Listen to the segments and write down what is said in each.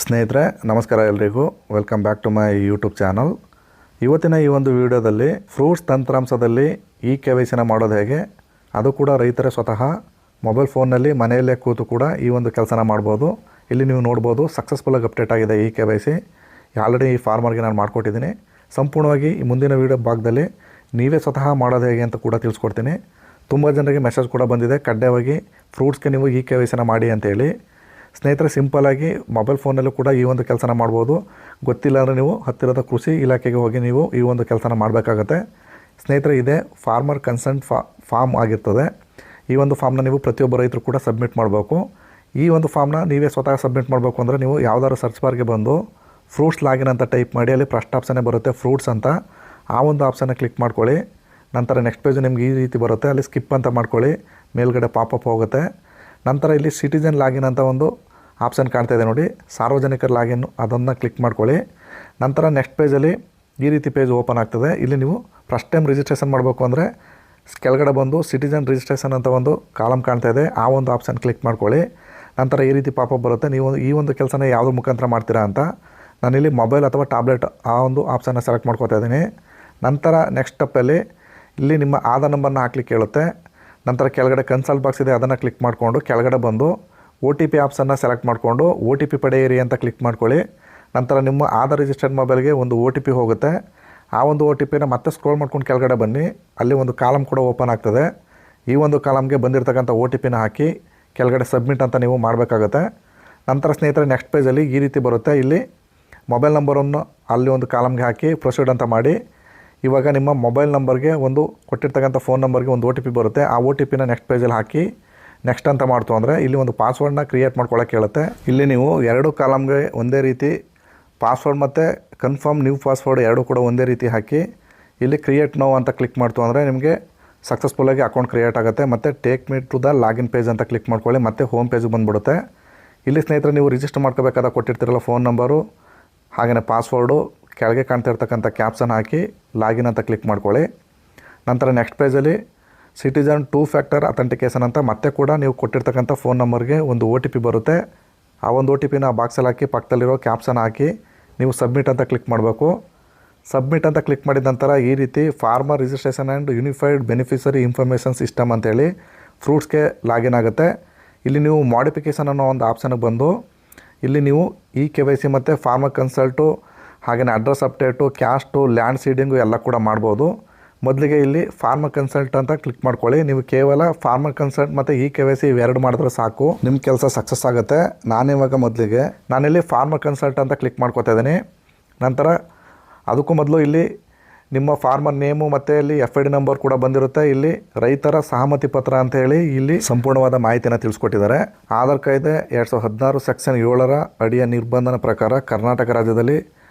ಸ್ನೇಹಿತರೆ ನಮಸ್ಕಾರ ಎಲ್ರಿಗೂ welcome back to my YouTube channel. ಇವತ್ತಿನ ಈ ಒಂದು ವಿಡಿಯೋದಲ್ಲಿ ಫ್ರೂಟ್ಸ್ ತಂತ್ರಾಂಶದಲ್ಲಿ KYC ಮಾಡೋದು ಹೇಗೆ, ಅದು ಕೂಡ ರೈತರೇ ಸ್ವತಃ ಮೊಬೈಲ್ ಫೋನ್ನಲ್ಲಿ ಮನೆಯಲ್ಲೇ ಕೂತು ಕೂಡ ಈ ಒಂದು ಕೆಲಸನ ಮಾಡ್ಬೋದು. ಇಲ್ಲಿ ನೀವು ನೋಡ್ಬೋದು ಸಕ್ಸಸ್ಫುಲ್ಲಾಗಿ ಅಪ್ಡೇಟ್ ಆಗಿದೆ KYC. ಆಲ್ರೆಡಿ ಈ ಫಾರ್ಮರ್ಗೆ ನಾನು ಮಾಡಿಕೊಟ್ಟಿದ್ದೀನಿ. ಸಂಪೂರ್ಣವಾಗಿ ಈ ಮುಂದಿನ ವಿಡಿಯೋ ಭಾಗದಲ್ಲಿ ನೀವೇ ಸ್ವತಃ ಮಾಡೋದು ಹೇಗೆ ಅಂತ ಕೂಡ ತಿಳಿಸ್ಕೊಡ್ತೀನಿ. ತುಂಬ ಜನರಿಗೆ ಮೆಸೇಜ್ ಕೂಡ ಬಂದಿದೆ, ಕಡ್ಡಾಯವಾಗಿ ಫ್ರೂಟ್ಸ್ಗೆ ನೀವು KYC ಮಾಡಿ ಅಂತೇಳಿ. ಸ್ನೇಹಿತರೆ, ಸಿಂಪಲ್ಲಾಗಿ ಮೊಬೈಲ್ ಫೋನಲ್ಲೂ ಕೂಡ ಈ ಒಂದು ಕೆಲಸನ ಮಾಡ್ಬೋದು. ಗೊತ್ತಿಲ್ಲ ಅಂದರೆ ನೀವು ಹತ್ತಿರದ ಕೃಷಿ ಇಲಾಖೆಗೆ ಹೋಗಿ ನೀವು ಈ ಒಂದು ಕೆಲಸನ ಮಾಡಬೇಕಾಗತ್ತೆ. ಸ್ನೇಹಿತರೆ, ಇದೇ ಫಾರ್ಮರ್ ಕನ್ಸೆಂಟ್ ಫಾರ್ಮ್ ಆಗಿರ್ತದೆ. ಈ ಒಂದು ಫಾರ್ಮ್ನ ನೀವು ಪ್ರತಿಯೊಬ್ಬ ರೈತರು ಕೂಡ ಸಬ್ಮಿಟ್ ಮಾಡಬೇಕು. ಈ ಒಂದು ಫಾರ್ಮ್ನ ನೀವೇ ಸ್ವತಃ ಸಬ್ಮಿಟ್ ಮಾಡಬೇಕು ಅಂದರೆ ನೀವು ಯಾವುದಾದ್ರು ಸರ್ಚ್ ಬಾರ್ಗೆ ಬಂದು ಫ್ರೂಟ್ಸ್ ಲಾಗಿನ್ ಅಂತ ಟೈಪ್ ಮಾಡಿ, ಅಲ್ಲಿ ಫಸ್ಟ್ ಆಪ್ಷನ್ನೇ ಬರುತ್ತೆ ಫ್ರೂಟ್ಸ್ ಅಂತ. ಆ ಒಂದು ಆಪ್ಷನ್ನ ಕ್ಲಿಕ್ ಮಾಡ್ಕೊಳ್ಳಿ. ನಂತರ ನೆಕ್ಸ್ಟ್ ಪೇಜು ನಿಮ್ಗೆ ಈ ರೀತಿ ಬರುತ್ತೆ, ಅಲ್ಲಿ ಸ್ಕಿಪ್ ಅಂತ ಮಾಡ್ಕೊಳ್ಳಿ. ಮೇಲ್ಗಡೆ ಪಾಪಪ್ ಹೋಗುತ್ತೆ. ನಂತರ ಇಲ್ಲಿ ಸಿಟಿಜನ್ ಲಾಗಿನ್ ಅಂತ ಒಂದು ಆಪ್ಷನ್ ಕಾಣ್ತಾ ಇದೆ ನೋಡಿ, ಸಾರ್ವಜನಿಕರ ಲಾಗಿನ್, ಅದನ್ನು ಕ್ಲಿಕ್ ಮಾಡ್ಕೊಳ್ಳಿ. ನಂತರ ನೆಕ್ಸ್ಟ್ ಪೇಜಲ್ಲಿ ಈ ರೀತಿ ಪೇಜ್ ಓಪನ್ ಆಗ್ತದೆ. ಇಲ್ಲಿ ನೀವು ಫಸ್ಟ್ ಟೈಮ್ ರಿಜಿಸ್ಟ್ರೇಷನ್ ಮಾಡಬೇಕು ಅಂದರೆ ಕೆಳಗಡೆ ಬಂದು ಸಿಟಿಜನ್ ರಿಜಿಸ್ಟ್ರೇಷನ್ ಅಂತ ಒಂದು ಕಾಲಮ್ ಕಾಣ್ತಾ ಇದೆ, ಆ ಒಂದು ಆಪ್ಷನ್ ಕ್ಲಿಕ್ ಮಾಡ್ಕೊಳ್ಳಿ. ನಂತರ ಈ ರೀತಿ ಪಾಪಪ್ ಬರುತ್ತೆ. ನೀವು ಈ ಒಂದು ಕೆಲಸನ ಯಾವುದ್ರ ಮುಖಾಂತರ ಮಾಡ್ತೀರಾ ಅಂತ. ನಾನಿಲ್ಲಿ ಮೊಬೈಲ್ ಅಥವಾ ಟ್ಯಾಬ್ಲೆಟ್ ಆ ಒಂದು ಆಪ್ಷನ್ನ ಸೆಲೆಕ್ಟ್ ಮಾಡ್ಕೊತಾ ಇದ್ದೀನಿ. ನಂತರ ನೆಕ್ಸ್ಟ್ ಸ್ಟೆಪ್ಪಲ್ಲಿ ಇಲ್ಲಿ ನಿಮ್ಮ ಆಧಾರ್ ನಂಬರ್ನ ಹಾಕ್ಲಿಕ್ಕೆ ಹೇಳುತ್ತೆ. ನಂತರ ಕೆಳಗಡೆ ಕನ್ಸಲ್ಟ್ ಬಾಕ್ಸ್ ಇದೆ, ಅದನ್ನು ಕ್ಲಿಕ್ ಮಾಡಿಕೊಂಡು ಕೆಳಗಡೆ ಬಂದು OTP ಆಪ್ಷನ್ನ ಸೆಲೆಕ್ಟ್ ಮಾಡಿಕೊಂಡು OTP ಪಡೆಯಿರಿ ಅಂತ ಕ್ಲಿಕ್ ಮಾಡ್ಕೊಳ್ಳಿ. ನಂತರ ನಿಮ್ಮ ಆಧಾರ್ ರಿಜಿಸ್ಟರ್ಡ್ ಮೊಬೈಲ್ಗೆ ಒಂದು OTP ಹೋಗುತ್ತೆ. ಆ ಒಂದು OTPನ ಮತ್ತೆ ಸ್ಕ್ರೋಲ್ ಮಾಡ್ಕೊಂಡು ಕೆಳಗಡೆ ಬನ್ನಿ, ಅಲ್ಲಿ ಒಂದು ಕಾಲಮ್ ಕೂಡ ಓಪನ್ ಆಗ್ತದೆ. ಈ ಒಂದು ಕಾಲಮ್ಗೆ ಬಂದಿರತಕ್ಕಂಥ OTPನ ಹಾಕಿ ಕೆಳಗಡೆ ಸಬ್ಮಿಟ್ ಅಂತ ನೀವು ಮಾಡಬೇಕಾಗತ್ತೆ. ನಂತರ ಸ್ನೇಹಿತರೆ, ನೆಕ್ಸ್ಟ್ ಪೇಜಲ್ಲಿ ಈ ರೀತಿ ಬರುತ್ತೆ. ಇಲ್ಲಿ ಮೊಬೈಲ್ ನಂಬರನ್ನು ಅಲ್ಲಿ ಒಂದು ಕಾಲಮ್ಗೆ ಹಾಕಿ ಪ್ರೊಸೀಡ್ ಅಂತ ಮಾಡಿ. ಇವಾಗ ನಿಮ್ಮ ಮೊಬೈಲ್ ನಂಬರ್ಗೆ ಒಂದು ಕೊಟ್ಟಿರ್ತಕ್ಕಂಥ ಫೋನ್ ನಂಬರ್ಗೆ ಒಂದು OTP ಬರುತ್ತೆ. ಆ OTPನ ನೆಕ್ಸ್ಟ್ ಪೇಜಲ್ಲಿ ಹಾಕಿ ನೆಕ್ಸ್ಟ್ ಅಂತ ಮಾಡ್ತು ಅಂದರೆ ಇಲ್ಲಿ ಒಂದು ಪಾಸ್ವರ್ಡ್ನ ಕ್ರಿಯೇಟ್ ಮಾಡ್ಕೊಳ್ಳೋಕೆ ಹೇಳುತ್ತೆ. ಇಲ್ಲಿ ನೀವು ಎರಡು ಕಾಲಮ್ಗೆ ಒಂದೇ ರೀತಿ ಪಾಸ್ವರ್ಡ್ ಮತ್ತು ಕನ್ಫರ್ಮ್ ನ್ಯೂ ಪಾಸ್ವರ್ಡ್ ಎರಡೂ ಕೂಡ ಒಂದೇ ರೀತಿ ಹಾಕಿ ಇಲ್ಲಿ ಕ್ರಿಯೇಟ್ ನೌ ಅಂತ ಕ್ಲಿಕ್ ಮಾಡ್ತು ಅಂದರೆ ನಿಮಗೆ ಸಕ್ಸಸ್ಫುಲ್ಲಾಗಿ ಅಕೌಂಟ್ ಕ್ರಿಯೇಟ್ ಆಗುತ್ತೆ. ಮತ್ತು take me to the login page ಅಂತ ಕ್ಲಿಕ್ ಮಾಡ್ಕೊಳ್ಳಿ, ಮತ್ತು ಹೋಮ್ ಪೇಜಿಗೆ ಬಂದುಬಿಡುತ್ತೆ. ಇಲ್ಲಿ ಸ್ನೇಹಿತರೆ, ನೀವು ರಿಜಿಸ್ಟರ್ ಮಾಡ್ಕೋಬೇಕಾದ ಕೊಟ್ಟಿರ್ತೀರಲ್ಲ ಫೋನ್ ನಂಬರು, ಹಾಗೆಯೇ ಪಾಸ್ವರ್ಡು, ಕೆಳಗೆ ಕಾಣ್ತಾ ಇರ್ತಕ್ಕಂಥ ಕ್ಯಾಪ್ಷನ್ ಹಾಕಿ ಲಾಗಿನ್ ಅಂತ ಕ್ಲಿಕ್ ಮಾಡ್ಕೊಳ್ಳಿ. ನಂತರ ನೆಕ್ಸ್ಟ್ ಪೇಜಲ್ಲಿ ಸಿಟಿಜನ್ 2 ಫ್ಯಾಕ್ಟರ್ ಅಥೆಂಟಿಕೇಷನ್ ಅಂತ ಮತ್ತೆ ಕೂಡ ನೀವು ಕೊಟ್ಟಿರ್ತಕ್ಕಂಥ ಫೋನ್ ನಂಬರ್ಗೆ ಒಂದು OTP ಬರುತ್ತೆ. ಆ ಒಂದು OTPನ ಬಾಕ್ಸಲ್ಲಿ ಹಾಕಿ ಪಕ್ಕದಲ್ಲಿರೋ ಕ್ಯಾಪ್ಷನ್ ಹಾಕಿ ನೀವು ಸಬ್ಮಿಟ್ ಅಂತ ಕ್ಲಿಕ್ ಮಾಡಬೇಕು. ಸಬ್ಮಿಟ್ ಅಂತ ಕ್ಲಿಕ್ ಮಾಡಿದ ನಂತರ ಈ ರೀತಿ farmer registration and unified beneficiary information system ಅಂತೇಳಿ ಫ್ರೂಟ್ಸ್ಗೆ ಲಾಗಿನ್ ಆಗುತ್ತೆ. ಇಲ್ಲಿ ನೀವು ಮಾಡಿಫಿಕೇಷನ್ ಅನ್ನೋ ಒಂದು ಆಪ್ಷನ್ಗೆ ಬಂದು ಇಲ್ಲಿ ನೀವು KYC ಮತ್ತು ಫಾರ್ಮರ್ ಕನ್ಸಲ್ಟು, ಹಾಗೆಯೇ address update, caste, land seeding ಎಲ್ಲ ಕೂಡ ಮಾಡ್ಬೋದು. ಮೊದಲಿಗೆ ಇಲ್ಲಿ ಫಾರ್ಮರ್ ಕನ್ಸಲ್ಟ್ ಅಂತ ಕ್ಲಿಕ್ ಮಾಡ್ಕೊಳ್ಳಿ. ನೀವು ಕೇವಲ ಫಾರ್ಮರ್ ಕನ್ಸಲ್ಟ್ ಮತ್ತು KYC ಇವೆರಡು ಮಾಡಿದ್ರೆ ಸಾಕು, ನಿಮ್ಮ ಕೆಲಸ ಸಕ್ಸಸ್ ಆಗುತ್ತೆ. ನಾನಿವಾಗ ಮೊದಲಿಗೆ ನಾನಿಲ್ಲಿ ಫಾರ್ಮರ್ ಕನ್ಸಲ್ಟ್ ಅಂತ ಕ್ಲಿಕ್ ಮಾಡ್ಕೊತಾ ಇದ್ದೀನಿ. ನಂತರ ಅದಕ್ಕೂ ಮೊದಲು ಇಲ್ಲಿ ನಿಮ್ಮ ಫಾರ್ಮರ್ ನೇಮು ಮತ್ತು ಇಲ್ಲಿ FID ನಂಬರ್ ಕೂಡ ಬಂದಿರುತ್ತೆ. ಇಲ್ಲಿ ರೈತರ ಸಹಮತಿ ಪತ್ರ ಅಂತ ಹೇಳಿ ಇಲ್ಲಿ ಸಂಪೂರ್ಣವಾದ ಮಾಹಿತಿಯನ್ನು ತಿಳಿಸ್ಕೊಟ್ಟಿದ್ದಾರೆ. ಆಧಾರ್ ಕಾಯ್ದೆ 2016 ಸೆಕ್ಷನ್ 7 ಅಡಿಯ ನಿರ್ಬಂಧನ ಪ್ರಕಾರ ಕರ್ನಾಟಕ ರಾಜ್ಯದಲ್ಲಿ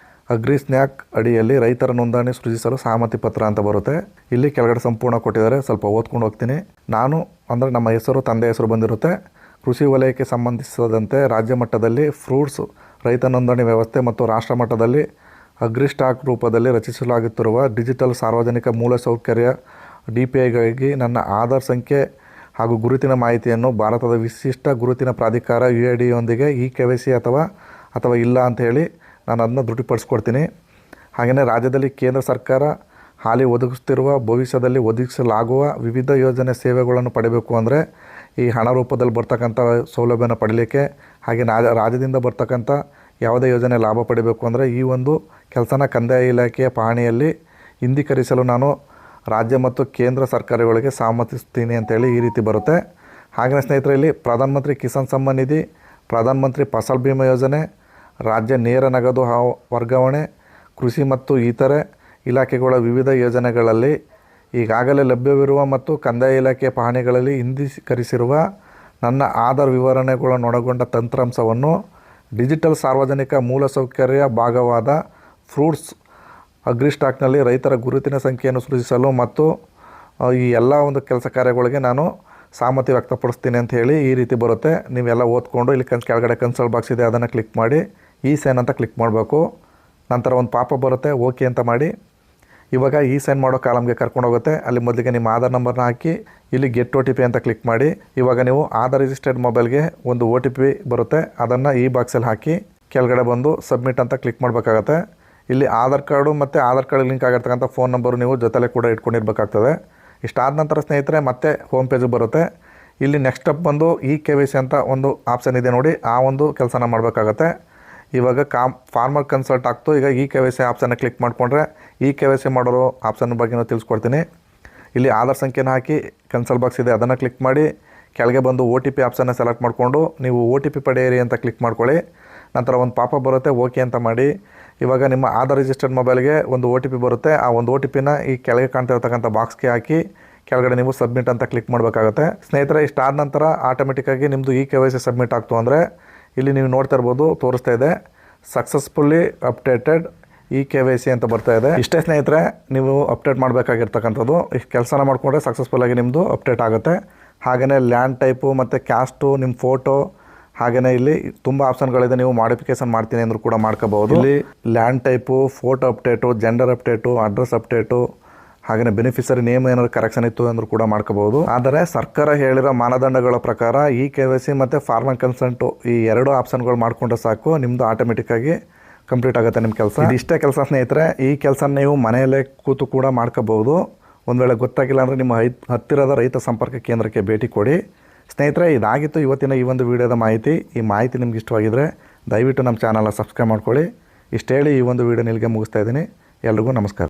ಅಗ್ರಿ ಸ್ನ್ಯಾಕ್ ಅಡಿಯಲ್ಲಿ ರೈತರ ನೋಂದಣಿ ಸೃಜಿಸಲು ಸಹಮತಿ ಪತ್ರ ಅಂತ ಬರುತ್ತೆ. ಇಲ್ಲಿ ಕೆಳಗಡೆ ಸಂಪೂರ್ಣ ಕೊಟ್ಟಿದ್ದಾರೆ, ಸ್ವಲ್ಪ ಓದ್ಕೊಂಡು ಹೋಗ್ತೀನಿ. ನಾನು ಅಂದರೆ ನಮ್ಮ ಹೆಸರು, ತಂದೆ ಹೆಸರು ಬಂದಿರುತ್ತೆ. ಕೃಷಿ ವಲಯಕ್ಕೆ ಸಂಬಂಧಿಸಿದಂತೆ ರಾಜ್ಯ ಮಟ್ಟದಲ್ಲಿ ಫ್ರೂಟ್ಸ್ ರೈತ ನೋಂದಣಿ ವ್ಯವಸ್ಥೆ ಮತ್ತು ರಾಷ್ಟ್ರ ಮಟ್ಟದಲ್ಲಿ ಅಗ್ರಿ ಸ್ಟಾಕ್ ರೂಪದಲ್ಲಿ ರಚಿಸಲಾಗುತ್ತಿರುವ ಡಿಜಿಟಲ್ ಸಾರ್ವಜನಿಕ ಮೂಲಸೌಕರ್ಯ DPIಗಾಗಿ ನನ್ನ ಆಧಾರ್ ಸಂಖ್ಯೆ ಹಾಗೂ ಗುರುತಿನ ಮಾಹಿತಿಯನ್ನು ಭಾರತದ ವಿಶಿಷ್ಟ ಗುರುತಿನ ಪ್ರಾಧಿಕಾರ UID ಯೊಂದಿಗೆ KYC ಅಥವಾ ಇಲ್ಲ ಅಂತ ಹೇಳಿ ನಾನು ಅದನ್ನು ದೃಢಪಡಿಸ್ಕೊಡ್ತೀನಿ. ಹಾಗೆಯೇ ರಾಜ್ಯದಲ್ಲಿ ಕೇಂದ್ರ ಸರ್ಕಾರ ಹಾಲಿ ಒದಗಿಸ್ತಿರುವ, ಭವಿಷ್ಯದಲ್ಲಿ ಒದಗಿಸಲಾಗುವ ವಿವಿಧ ಯೋಜನೆ ಸೇವೆಗಳನ್ನು ಪಡೆಯಬೇಕು ಅಂದರೆ ಈ ಹಣ ರೂಪದಲ್ಲಿ ಬರ್ತಕ್ಕಂಥ ಸೌಲಭ್ಯನ ಪಡೀಲಿಕ್ಕೆ, ಹಾಗೆ ರಾಜ್ಯದಿಂದ ಬರ್ತಕ್ಕಂಥ ಯಾವುದೇ ಯೋಜನೆ ಲಾಭ ಪಡಿಬೇಕು ಅಂದರೆ ಈ ಒಂದು ಕೆಲಸನ ಕಂದಾಯ ಇಲಾಖೆಯ ಪಹಣಿಯಲ್ಲಿ ಇಂದೀಕರಿಸಲು ನಾನು ರಾಜ್ಯ ಮತ್ತು ಕೇಂದ್ರ ಸರ್ಕಾರಗಳಿಗೆ ಸಮ್ಮತಿಸ್ತೀನಿ ಅಂತೇಳಿ ಈ ರೀತಿ ಬರುತ್ತೆ. ಹಾಗೆಯೇ ಸ್ನೇಹಿತರೆ, ಇಲ್ಲಿ ಪ್ರಧಾನಮಂತ್ರಿ ಕಿಸಾನ್ ಸಮ್ಮಾನ್ ನಿಧಿ, ಪ್ರಧಾನಮಂತ್ರಿ ಫಸಲ್ ಬಿಮಾ ಯೋಜನೆ, ರಾಜ್ಯ ನೇರ ನಗದು ವರ್ಗಾವಣೆ, ಕೃಷಿ ಮತ್ತು ಇತರೆ ಇಲಾಖೆಗಳ ವಿವಿಧ ಯೋಜನೆಗಳಲ್ಲಿ ಈಗಾಗಲೇ ಲಭ್ಯವಿರುವ ಮತ್ತು ಕಂದಾಯ ಇಲಾಖೆಯ ಪಹಣಿಗಳಲ್ಲಿ ಇಂದೀಕರಿಸಿರುವ ನನ್ನ ಆಧಾರ್ ವಿವರಣೆಗಳನ್ನೊಳಗೊಂಡ ತಂತ್ರಾಂಶವನ್ನು ಡಿಜಿಟಲ್ ಸಾರ್ವಜನಿಕ ಮೂಲಸೌಕರ್ಯ ಭಾಗವಾದ ಫ್ರೂಟ್ಸ್ ಅಗ್ರಿ ಸ್ಟಾಕ್ನಲ್ಲಿ ರೈತರ ಗುರುತಿನ ಸಂಖ್ಯೆಯನ್ನು ಸೃಜಿಸಲು ಮತ್ತು ಈ ಎಲ್ಲ ಒಂದು ಕೆಲಸ ಕಾರ್ಯಗಳಿಗೆ ನಾನು ಸಹಮತಿ ವ್ಯಕ್ತಪಡಿಸ್ತೀನಿ ಅಂತ ಹೇಳಿ ಈ ರೀತಿ ಬರುತ್ತೆ. ನೀವೆಲ್ಲ ಓದ್ಕೊಂಡು ಇಲ್ಲಿ ಕೆಳಗಡೆ ಕನ್ಸಲ್ಟ್ ಬಾಕ್ಸ್ ಇದೆ, ಅದನ್ನು ಕ್ಲಿಕ್ ಮಾಡಿ ಸೈನ್ ಅಂತ ಕ್ಲಿಕ್ ಮಾಡಬೇಕು. ನಂತರ ಒಂದು ಪಾಪ ಬರುತ್ತೆ, ಓಕೆ ಅಂತ ಮಾಡಿ. ಇವಾಗ ಸೈನ್ ಮಾಡೋ ಕಾಲಮ್ಗೆ ಕರ್ಕೊಂಡು ಹೋಗುತ್ತೆ. ಅಲ್ಲಿ ಮೊದಲಿಗೆ ನಿಮ್ಮ ಆಧಾರ್ ನಂಬರ್ನ ಹಾಕಿ ಇಲ್ಲಿ ಗೆಟ್ OTP ಅಂತ ಕ್ಲಿಕ್ ಮಾಡಿ. ಇವಾಗ ನೀವು ಆಧಾರ್ ರಿಜಿಸ್ಟರ್ಡ್ ಮೊಬೈಲ್ಗೆ ಒಂದು OTP ಬರುತ್ತೆ, ಅದನ್ನು ಈ ಬಾಕ್ಸಲ್ಲಿ ಹಾಕಿ ಕೆಳಗಡೆ ಬಂದು ಸಬ್ಮಿಟ್ ಅಂತ ಕ್ಲಿಕ್ ಮಾಡಬೇಕಾಗತ್ತೆ. ಇಲ್ಲಿ ಆಧಾರ್ ಕಾರ್ಡು ಮತ್ತು ಆಧಾರ್ ಕಾರ್ಡ್ ಲಿಂಕ್ ಆಗಿರ್ತಕ್ಕಂಥ ಫೋನ್ ನಂಬರು ನೀವು ಜೊತೆಲೇ ಕೂಡ ಇಟ್ಕೊಂಡಿರ್ಬೇಕಾಗ್ತದೆ. ಇಷ್ಟಾದ ನಂತರ ಸ್ನೇಹಿತರೆ ಮತ್ತೆ ಹೋಮ್ ಪೇಜಿಗೆ ಬರುತ್ತೆ. ಇಲ್ಲಿ ನೆಕ್ಸ್ಟ್ ಸ್ಟೆಪ್ ಬಂದು KYC ಅಂತ ಒಂದು ಆಪ್ಷನ್ ಇದೆ ನೋಡಿ, ಆ ಒಂದು ಕೆಲಸನ ಮಾಡಬೇಕಾಗತ್ತೆ. ಇವಾಗ ಫಾರ್ಮರ್ ಕನ್ಸಲ್ಟ್ ಆಗ್ತು. ಈಗ KYC ಆಪ್ಷನ್ನ ಕ್ಲಿಕ್ ಮಾಡಿಕೊಂಡ್ರೆ KYC ಮಾಡೋರು ಆಪ್ಷನ್ ಬಗ್ಗೆನೂ ತಿಳಿಸ್ಕೊಡ್ತೀನಿ. ಇಲ್ಲಿ ಆಧಾರ್ ಸಂಖ್ಯೆನ ಹಾಕಿ ಕನ್ಸಲ್ಟ್ ಬಾಕ್ಸ್ ಇದೆ, ಅದನ್ನು ಕ್ಲಿಕ್ ಮಾಡಿ ಕೆಳಗೆ ಬಂದು OTP ಆಪ್ಷನ್ನ ಸೆಲೆಕ್ಟ್ ಮಾಡಿಕೊಂಡು ನೀವು OTP ಪಡೆಯಿರಿ ಅಂತ ಕ್ಲಿಕ್ ಮಾಡ್ಕೊಳ್ಳಿ. ನಂತರ ಒಂದು ಪಾಪ ಬರುತ್ತೆ, ಓಕೆ ಅಂತ ಮಾಡಿ. ಇವಾಗ ನಿಮ್ಮ ಆಧಾರ್ ರಿಜಿಸ್ಟರ್ಡ್ ಮೊಬೈಲ್ಗೆ ಒಂದು OTP ಬರುತ್ತೆ. ಆ ಒಂದು OTPನ ಈ ಕೆಳಗೆ ಕಾಣ್ತಿರ್ತಕ್ಕಂಥ ಬಾಕ್ಸ್ಗೆ ಹಾಕಿ ಕೆಳಗಡೆ ನೀವು ಸಬ್ಮಿಟ್ ಅಂತ ಕ್ಲಿಕ್ ಮಾಡಬೇಕಾಗತ್ತೆ. ಸ್ನೇಹಿತರೆ, ಇಷ್ಟಾದ ನಂತರ ಆಟೋಮೆಟಿಕ್ಕಾಗಿ ನಿಮ್ಮದು KYC ಸಬ್ಮಿಟ್ ಆಗ್ತು ಅಂದರೆ ಇಲ್ಲಿ ನೀವು ನೋಡ್ತಾ ಇರ್ಬೋದು, ತೋರಿಸ್ತಾ ಇದೆ ಸಕ್ಸಸ್ಫುಲ್ಲಿ ಅಪ್ಡೇಟೆಡ್ KYC ಅಂತ ಬರ್ತಾ ಇದೆ. ಇಷ್ಟೇ ಸ್ನೇಹಿತರೆ, ನೀವು ಅಪ್ಡೇಟ್ ಮಾಡಬೇಕಾಗಿರ್ತಕ್ಕಂಥದ್ದು. ಇಷ್ಟು ಕೆಲಸನ ಮಾಡಿಕೊಂಡ್ರೆ ಸಕ್ಸಸ್ಫುಲ್ಲಾಗಿ ನಿಮ್ಮದು ಅಪ್ಡೇಟ್ ಆಗುತ್ತೆ. ಹಾಗೆಯೇ ಲ್ಯಾಂಡ್ ಟೈಪು ಮತ್ತು ಕ್ಯಾಸ್ಟು, ನಿಮ್ಮ ಫೋಟೋ, ಹಾಗೆಯೇ ಇಲ್ಲಿ ತುಂಬ ಆಪ್ಷನ್ಗಳಿದೆ. ನೀವು ಮಾಡಿಫಿಕೇಷನ್ ಮಾಡ್ತೀನಿ ಅಂದರೂ ಕೂಡ ಮಾಡ್ಕೋಬೋದು. ಇಲ್ಲಿ land type, photo update, gender update, address update, ಹಾಗೆಯೇ ಬೆನಿಫಿಷರಿ ನೇಮ್ ಏನಾದ್ರು ಕರೆಕ್ಷನ್ ಇತ್ತು ಅಂದರೂ ಕೂಡ ಮಾಡ್ಕೋಬೋದು. ಆದರೆ ಸರ್ಕಾರ ಹೇಳಿರೋ ಮಾನದಂಡಗಳ ಪ್ರಕಾರ KYC ಮತ್ತು ಫಾರ್ಮರ್ ಕನ್ಸಲ್ಟು ಈ ಎರಡು ಆಪ್ಷನ್ಗಳು ಮಾಡಿಕೊಂಡ್ರೆ ಸಾಕು, ನಿಮ್ಮದು ಆಟೋಮೆಟಿಕ್ಕಾಗಿ ಕಂಪ್ಲೀಟ್ ಆಗುತ್ತೆ ನಿಮ್ಮ ಕೆಲಸ. ಇದಿಷ್ಟೇ ಕೆಲಸ ಸ್ನೇಹಿತರೆ. ಈ ಕೆಲಸ ನೀವು ಮನೆಯಲ್ಲೇ ಕೂತು ಕೂಡ ಮಾಡ್ಕೋಬೋದು. ಒಂದು ವೇಳೆ ಗೊತ್ತಾಗಿಲ್ಲ ಅಂದರೆ ನಿಮ್ಮ ಹತ್ತಿರದ ರೈತ ಸಂಪರ್ಕ ಕೇಂದ್ರಕ್ಕೆ ಭೇಟಿ ಕೊಡಿ. ಸ್ನೇಹಿತರೆ, ಇದಾಗಿತ್ತು ಇವತ್ತಿನ ಈ ಒಂದು ವಿಡಿಯೋದ ಮಾಹಿತಿ. ಈ ಮಾಹಿತಿ ನಿಮ್ಗೆ ಇಷ್ಟವಾಗಿದ್ದರೆ ದಯವಿಟ್ಟು ನಮ್ಮ ಚಾನಲ್ನ ಸಬ್ಸ್ಕ್ರೈಬ್ ಮಾಡ್ಕೊಳ್ಳಿ. ಇಷ್ಟು ಹೇಳಿ ಈ ಒಂದು ವಿಡಿಯೋ ಇಲ್ಲಿಗೆ ಮುಗಿಸ್ತಾ ಇದ್ದೀನಿ. ಎಲ್ರಿಗೂ ನಮಸ್ಕಾರ.